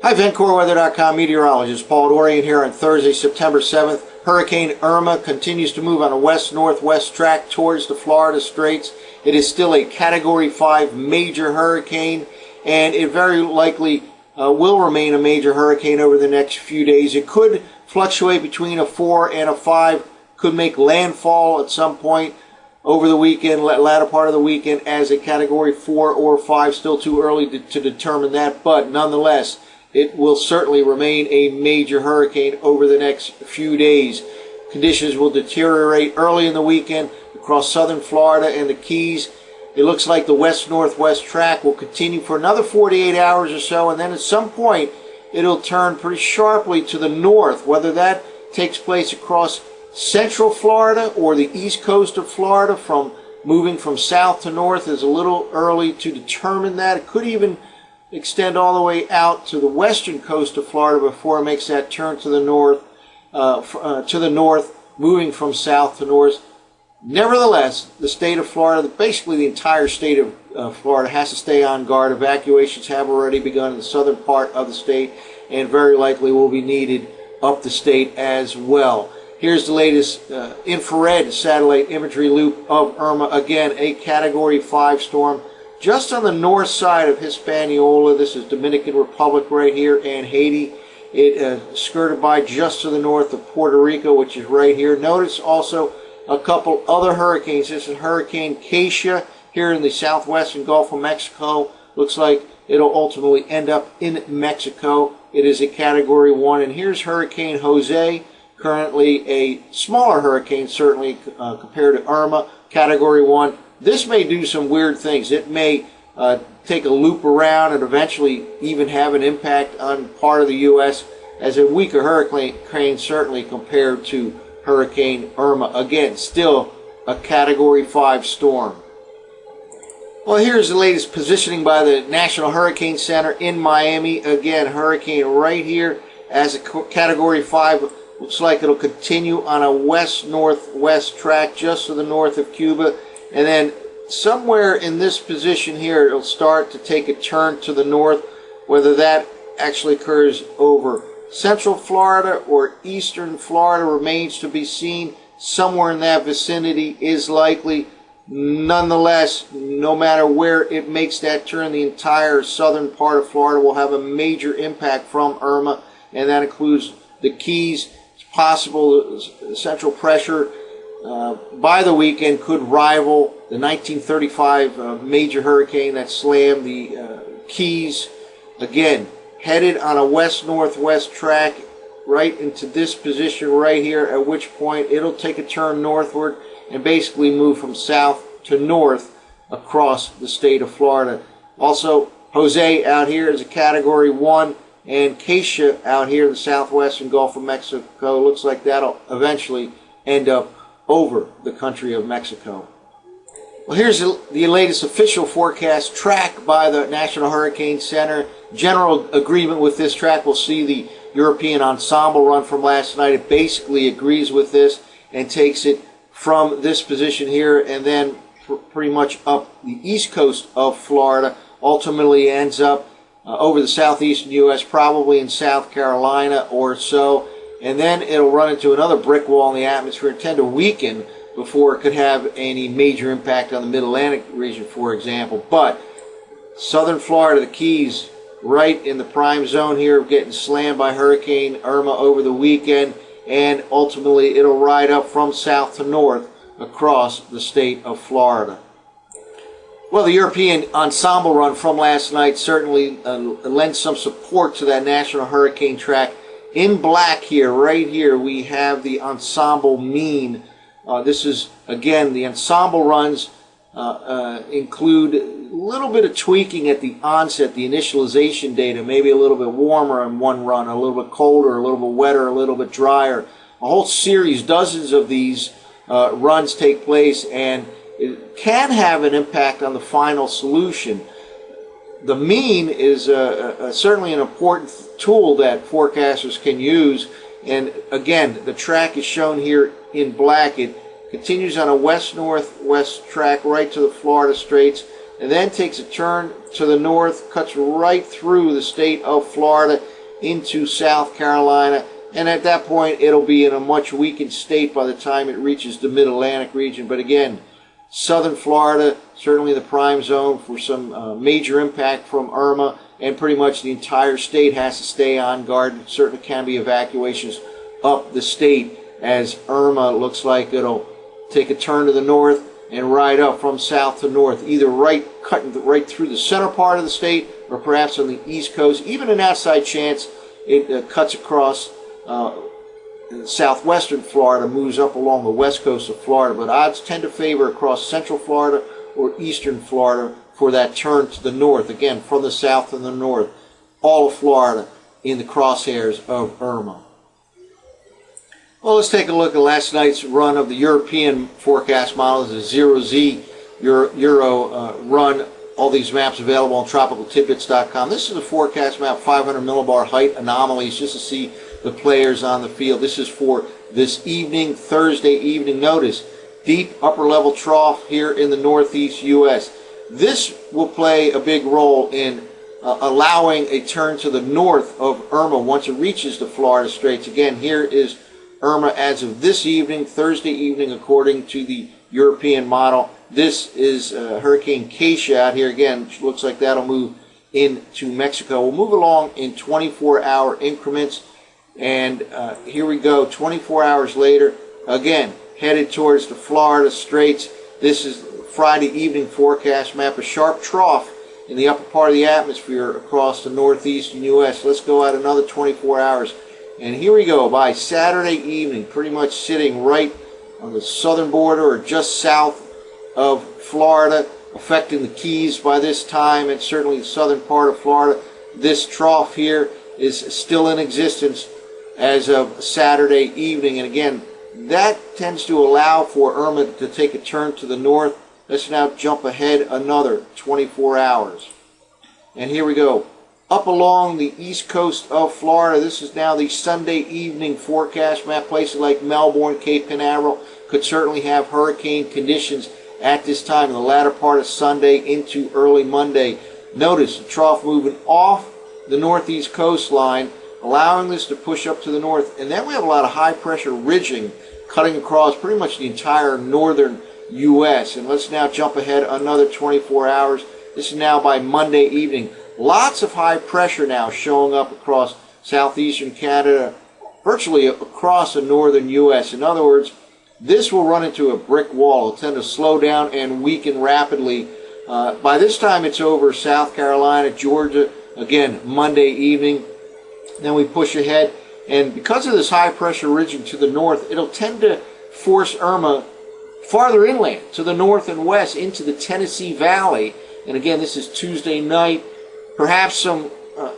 Hi, VencoreWeather.com meteorologist Paul Dorian here on Thursday, September 7th. Hurricane Irma continues to move on a west-northwest track towards the Florida Straits. It is still a Category 5 major hurricane, and it very likely will remain a major hurricane over the next few days. It could fluctuate between a 4 and a 5, could make landfall at some point over the weekend, latter part of the weekend, as a Category 4 or 5. Still too early to determine that, but nonetheless, it will certainly remain a major hurricane over the next few days. Conditions will deteriorate early in the weekend across southern Florida and the Keys. It looks like the west-northwest track will continue for another 48 hours or so, and then at some point it'll turn pretty sharply to the north. Whether that takes place across central Florida or the east coast of Florida, from moving from south to north, is a little early to determine that. It could even extend all the way out to the western coast of Florida before it makes that turn to the north, moving from south to north. Nevertheless, the state of Florida, basically the entire state of Florida, has to stay on guard. Evacuations have already begun in the southern part of the state, and very likely will be needed up the state as well. Here's the latest infrared satellite imagery loop of Irma. Again, a Category 5 storm. Just on the north side of Hispaniola, this is Dominican Republic right here, and Haiti. It skirted by just to the north of Puerto Rico, which is right here. Notice also a couple other hurricanes. This is Hurricane Keisha here in the southwestern Gulf of Mexico. Looks like it'll ultimately end up in Mexico. It is a Category 1. And here's Hurricane Jose, currently a smaller hurricane, certainly compared to Irma, Category 1. This may do some weird things. It may take a loop around and eventually even have an impact on part of the U.S. as a weaker hurricane, certainly compared to Hurricane Irma. Again, still a Category 5 storm. Well, here's the latest positioning by the National Hurricane Center in Miami. Again, hurricane right here as a Category 5. Looks like it'll continue on a west-northwest track just to the north of Cuba. And then somewhere in this position here, it'll start to take a turn to the north. Whether that actually occurs over central Florida or eastern Florida remains to be seen. Somewhere in that vicinity is likely. Nonetheless, no matter where it makes that turn, the entire southern part of Florida will have a major impact from Irma, and that includes the Keys. It's possible central pressure by the weekend could rival the 1935 major hurricane that slammed the Keys. Again, headed on a west-northwest track right into this position right here, at which point it'll take a turn northward and basically move from south to north across the state of Florida. Also, Jose out here is a Category 1, and Keisha out here in the southwestern Gulf of Mexico looks like that'll eventually end up over the country of Mexico. Well, here's the latest official forecast track by the National Hurricane Center. General agreement with this track. We'll see the European ensemble run from last night. It basically agrees with this and takes it from this position here and then pretty much up the east coast of Florida. Ultimately ends up over the southeastern U.S., probably in South Carolina or so. And then it'll run into another brick wall in the atmosphere and tend to weaken before it could have any major impact on the Mid-Atlantic region, for example. But southern Florida, the Keys, right in the prime zone here, getting slammed by Hurricane Irma over the weekend, and ultimately it'll ride up from south to north across the state of Florida. Well, the European ensemble run from last night certainly lends some support to that national hurricane track. In black here, right here, we have the ensemble mean. This is, again, the ensemble runs include a little bit of tweaking at the onset, the initialization data, maybe a little bit warmer in one run, a little bit colder, a little bit wetter, a little bit drier. A whole series, dozens of these runs take place, and it can have an impact on the final solution. The mean is certainly an important tool that forecasters can use. And again, the track is shown here in black. It continues on a west-northwest track right to the Florida Straits. and then takes a turn to the north, cuts right through the state of Florida into South Carolina, and at that point it'll be in a much weakened state by the time it reaches the mid-Atlantic region. But again, southern Florida, certainly the prime zone for some major impact from Irma, and pretty much the entire state has to stay on guard. There certainly can be evacuations up the state as Irma looks like it'll take a turn to the north and ride up from south to north, either cutting right through the center part of the state or perhaps on the east coast. Even an outside chance it cuts across southwestern Florida, moves up along the west coast of Florida, but odds tend to favor across central Florida or eastern Florida for that turn to the north. Again, from the south and the north, all of Florida in the crosshairs of Irma. Well, let's take a look at last night's run of the European forecast models, the 0Z Euro run. All these maps available on tropicaltidbits.com. This is a forecast map, 500 millibar height anomalies, just to see the players on the field. This is for this evening, Thursday evening. Notice, deep upper level trough here in the northeast U.S. This will play a big role in allowing a turn to the north of Irma once it reaches the Florida Straits. Again, here is Irma as of this evening, Thursday evening, according to the European model. This is Hurricane Keisha out here. Again, looks like that'll move into Mexico. We'll move along in 24-hour increments. And here we go, 24 hours later, again, headed towards the Florida Straits. This is Friday evening forecast map, a sharp trough in the upper part of the atmosphere across the northeastern U.S. Let's go out another 24 hours. And here we go, by Saturday evening, pretty much sitting right on the southern border or just south of Florida, affecting the Keys by this time, and certainly the southern part of Florida. This trough here is still in existence as of Saturday evening, and again, that tends to allow for Irma to take a turn to the north. Let's now jump ahead another 24 hours. And here we go. Up along the east coast of Florida, this is now the Sunday evening forecast map. Places like Melbourne, Cape Canaveral could certainly have hurricane conditions at this time in the latter part of Sunday into early Monday. Notice the trough moving off the northeast coastline, allowing this to push up to the north. And then we have a lot of high pressure ridging cutting across pretty much the entire northern U.S. And let's now jump ahead another 24 hours. This is now by Monday evening. Lots of high pressure now showing up across southeastern Canada, virtually across the northern U.S. In other words, this will run into a brick wall. It'll tend to slow down and weaken rapidly. By this time, it's over South Carolina, Georgia, again, Monday evening. Then we push ahead, and because of this high pressure ridging to the north, it'll tend to force Irma farther inland to the north and west into the Tennessee Valley. And again, this is Tuesday night. Perhaps some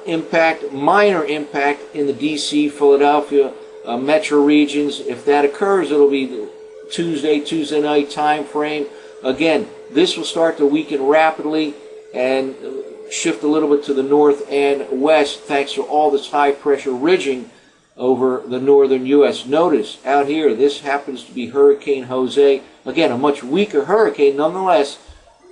impact, minor impact in the D.C., Philadelphia, metro regions. If that occurs, it'll be the Tuesday night time frame. Again, this will start to weaken rapidly and shift a little bit to the north and west thanks to all this high pressure ridging over the northern U.S. Notice out here, this happens to be Hurricane Jose. Again, a much weaker hurricane nonetheless.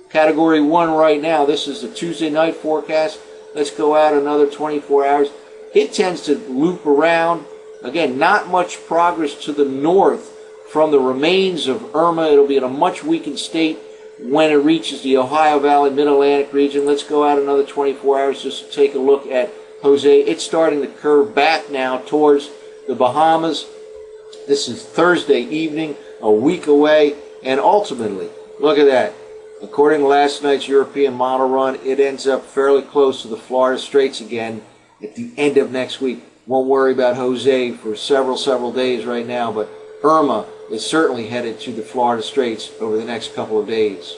Category 1 right now. This is the Tuesday night forecast. Let's go out another 24 hours. It tends to loop around. Again, not much progress to the north from the remains of Irma. It'll be in a much weakened state when it reaches the Ohio Valley, Mid-Atlantic region. Let's go out another 24 hours just to take a look at Jose. It's starting to curve back now towards the Bahamas. This is Thursday evening, a week away, and ultimately, look at that. According to last night's European model run, it ends up fairly close to the Florida Straits again at the end of next week. Won't worry about Jose for several days right now, but Irma is certainly headed to the Florida Straits over the next couple of days.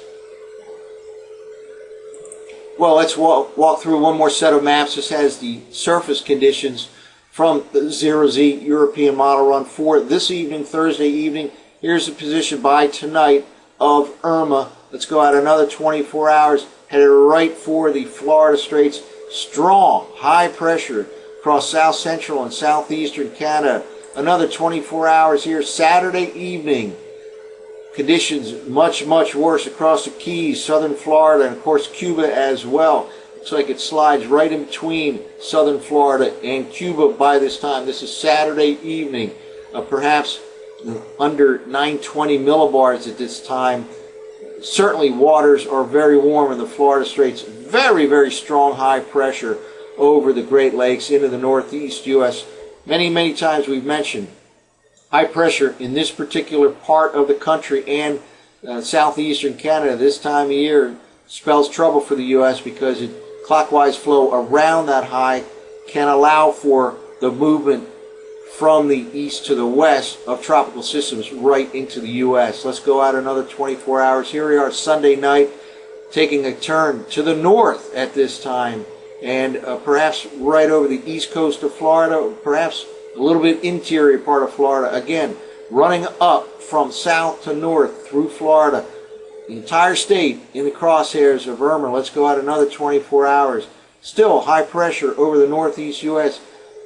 Well, let's walk through one more set of maps. This has the surface conditions from the 0Z European model run for this evening, Thursday evening. Here's the position by tonight of Irma. Let's go out another 24 hours, headed right for the Florida Straits. Strong, high pressure across south central and southeastern Canada. Another 24 hours here, Saturday evening. Conditions much, much worse across the Keys, southern Florida, and of course Cuba as well. Looks like it slides right in between southern Florida and Cuba by this time. This is Saturday evening, perhaps under 920 millibars at this time. Certainly waters are very warm in the Florida Straits. Very, very strong high pressure over the Great Lakes into the northeast U.S. Many, many times we've mentioned high pressure in this particular part of the country and southeastern Canada this time of year spells trouble for the U.S. because it clockwise flow around that high can allow for the movement from the east to the west of tropical systems right into the U.S. Let's go out another 24 hours. Here we are Sunday night, taking a turn to the north at this time, and perhaps right over the east coast of Florida, perhaps a little bit interior part of Florida. Again, running up from south to north through Florida, the entire state in the crosshairs of Irma. Let's go out another 24 hours. Still high pressure over the northeast U.S.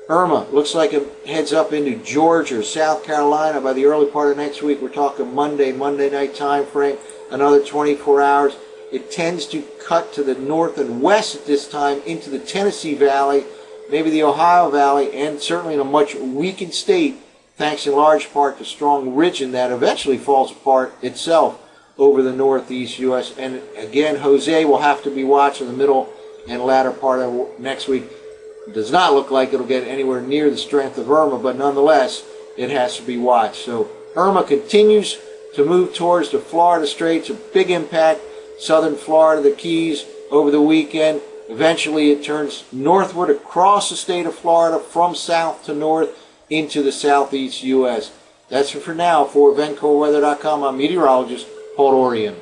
Irma looks like it heads up into Georgia, South Carolina by the early part of next week. We're talking Monday night time frame, another 24 hours. It tends to cut to the north and west at this time into the Tennessee Valley, maybe the Ohio Valley, and certainly in a much weakened state, thanks in large part to strong ridging that eventually falls apart itself over the northeast U.S. And again, Jose will have to be watched in the middle and latter part of next week. It does not look like it'll get anywhere near the strength of Irma, but nonetheless, it has to be watched. So Irma continues to move towards the Florida Straits, a big impact, southern Florida, the Keys over the weekend. Eventually, it turns northward across the state of Florida from south to north into the southeast U.S. That's it for now. For VencoreWeather.com, I'm meteorologist Paul Orion.